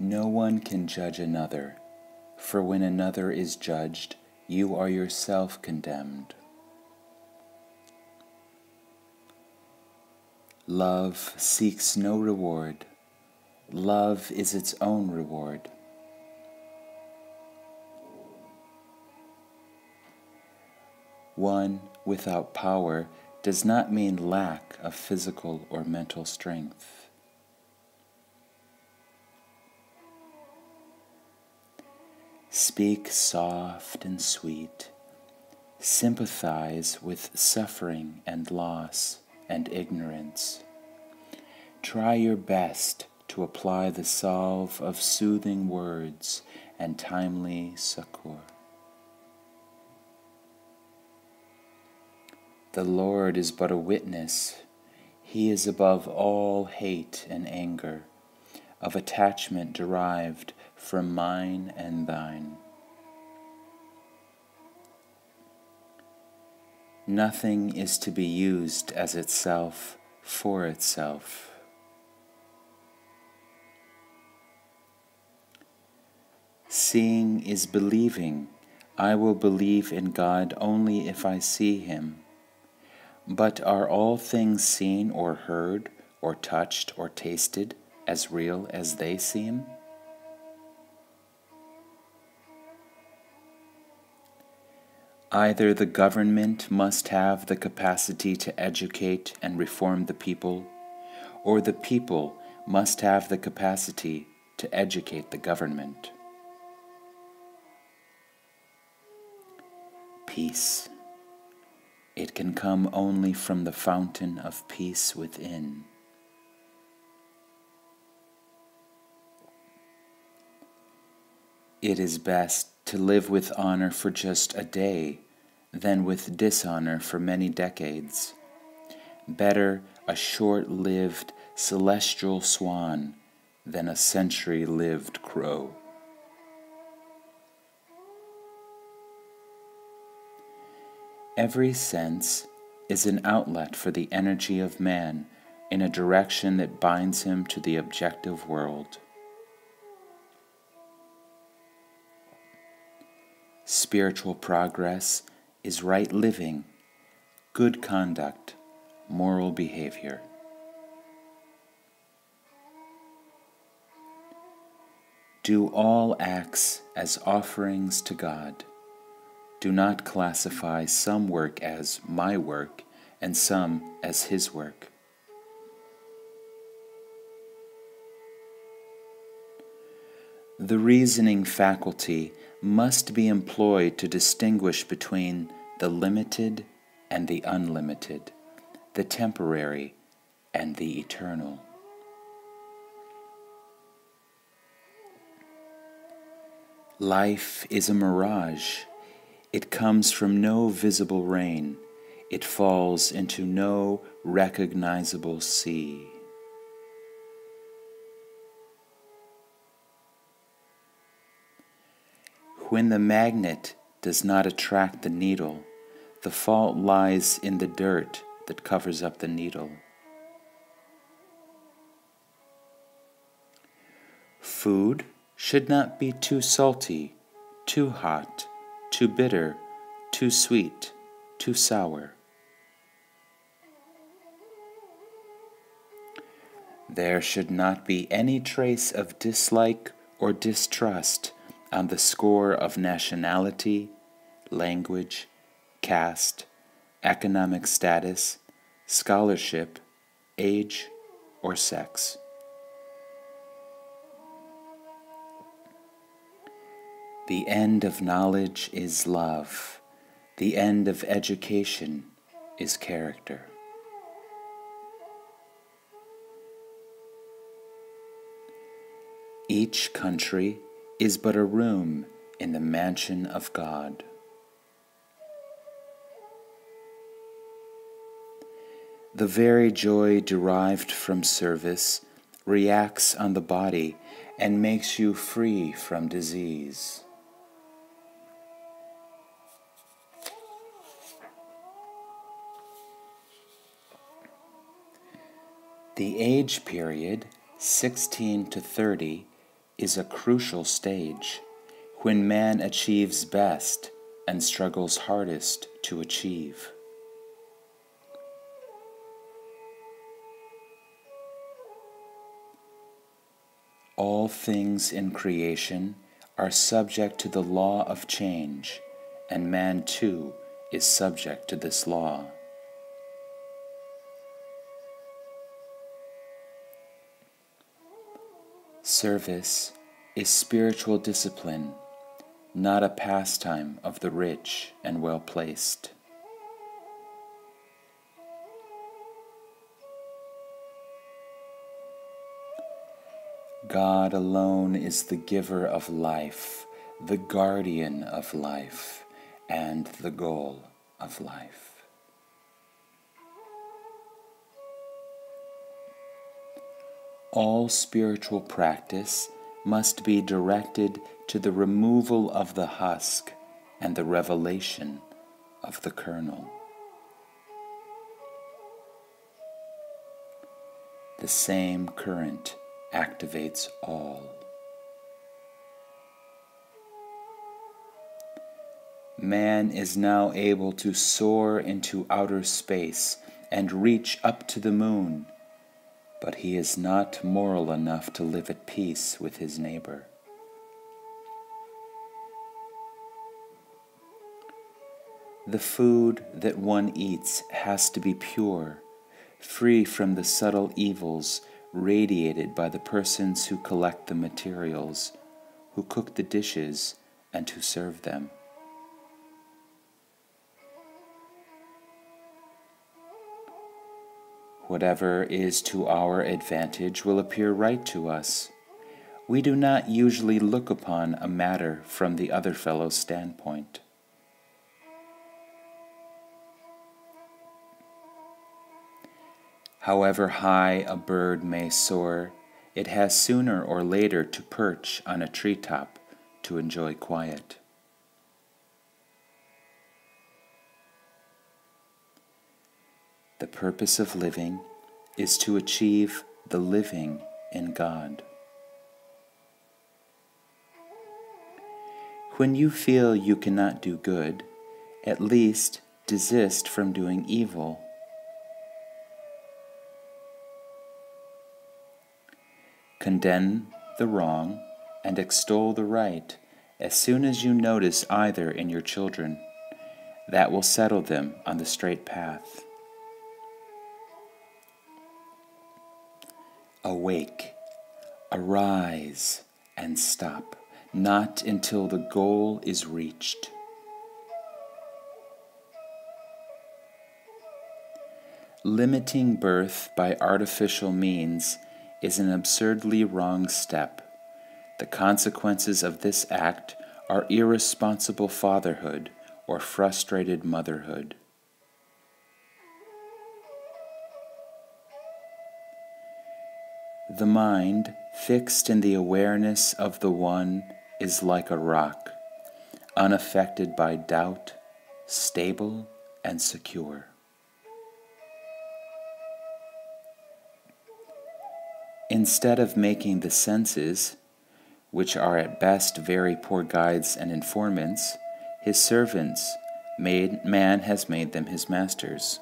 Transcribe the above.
No one can judge another, for when another is judged, you are yourself condemned. Love seeks no reward. Love is its own reward. One without power does not mean lack of physical or mental strength. Speak soft and sweet. Sympathize with suffering and loss and ignorance. Try your best to apply the salve of soothing words and timely succor. The Lord is but a witness. He is above all hate and anger, of attachment derived from mine and thine. Nothing is to be used as itself for itself. Seeing is believing. I will believe in God only if I see Him. But are all things seen or heard or touched or tasted as real as they seem? Either the government must have the capacity to educate and reform the people, or the people must have the capacity to educate the government. Peace. It can come only from the fountain of peace within. It is best to live with honor for just a day than with dishonor for many decades. Better a short-lived celestial swan than a century-lived crow. Every sense is an outlet for the energy of man in a direction that binds him to the objective world. Spiritual progress is right living, good conduct, moral behavior. Do all acts as offerings to God. Do not classify some work as my work and some as His work. The reasoning faculty must be employed to distinguish between the limited and the unlimited, the temporary and the eternal. Life is a mirage. It comes from no visible rain. It falls into no recognizable sea. When the magnet does not attract the needle, the fault lies in the dirt that covers up the needle. Food should not be too salty, too hot, too bitter, too sweet, too sour. There should not be any trace of dislike or distrust on the score of nationality, language, caste, economic status, scholarship, age, or sex. The end of knowledge is love. The end of education is character. Each country is but a room in the mansion of God. The very joy derived from service reacts on the body and makes you free from disease. The age period, 16 to 30, is a crucial stage when man achieves best and struggles hardest to achieve. All things in creation are subject to the law of change, and man too is subject to this law. Service is spiritual discipline, not a pastime of the rich and well-placed. God alone is the giver of life, the guardian of life, and the goal of life. All spiritual practice must be directed to the removal of the husk and the revelation of the kernel. The same current activates all. Man is now able to soar into outer space and reach up to the moon, but he is not moral enough to live at peace with his neighbor. The food that one eats has to be pure, free from the subtle evils radiated by the persons who collect the materials, who cook the dishes, and who serve them. Whatever is to our advantage will appear right to us. We do not usually look upon a matter from the other fellow's standpoint. However high a bird may soar, it has sooner or later to perch on a treetop to enjoy quiet. The purpose of living is to achieve the living in God. When you feel you cannot do good, at least desist from doing evil. Condemn the wrong and extol the right as soon as you notice either in your children. That will settle them on the straight path. Awake, arise, and stop, not until the goal is reached. Limiting birth by artificial means is an absurdly wrong step. The consequences of this act are irresponsible fatherhood or frustrated motherhood. The mind, fixed in the awareness of the One, is like a rock, unaffected by doubt, stable and secure. Instead of making the senses, which are at best very poor guides and informants, his servants, man has made them his masters.